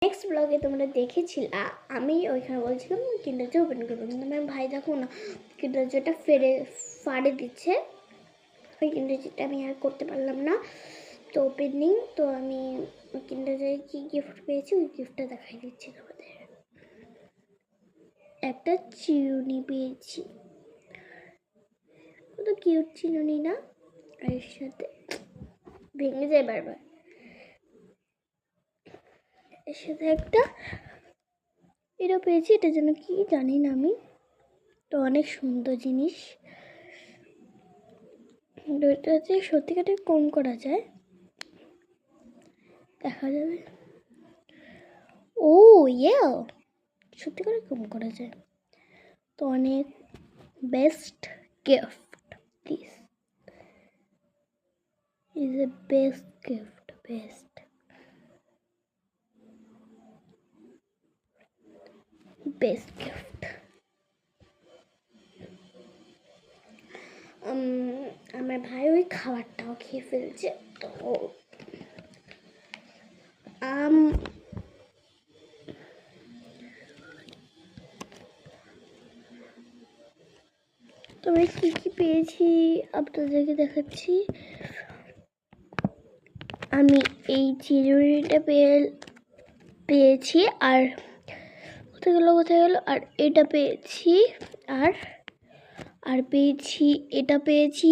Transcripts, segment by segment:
Next ব্লগে তোমরা দেখেছিলা আমি ওইখানে বলছিলাম কিন্ডার জয় ওপেন করবো, কিন্তু আমার ভাই দেখো না কিন্ডার জয়টা ফাড়ে দিচ্ছে। ওই কিন্ডার জয়টা আমি আর করতে পারলাম না তো ওপেনিং। তো আমি কিন্ডার জয়ে কি গিফট পেয়েছি ওই গিফটটা দেখাই দিচ্ছি তোমাদের। একটা চিরুনি পেয়েছি, কত কিউট চিরুনি না, আর এর সাথে ভেঙে যায় বারবার। এর সাথে একটা এটা পেয়েছি, এটা যেন কি জানি না আমি, তো অনেক সুন্দর জিনিস। এটা হচ্ছে সত্যিকারের কম করা যায়, দেখা যাবে। ও ইয়ে, সত্যিকারের কম করা যায়, তো অনেক best gift. This is a best gift, best gift. আমার ভাই ওই খাবারটাও খেয়ে ফেলছে, তো তবে কি কি পেয়েছি আপনাদেরকে দেখাচ্ছি। আমি এই চিরুনিটা পেয়েছি, আর কোথায় গেল, আর এটা পেয়েছি, আর পেয়েছি এটা পেয়েছি,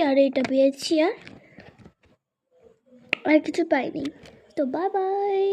আর এটা পেয়েছি, আর কিছু পাইনি। তো বাই বাই।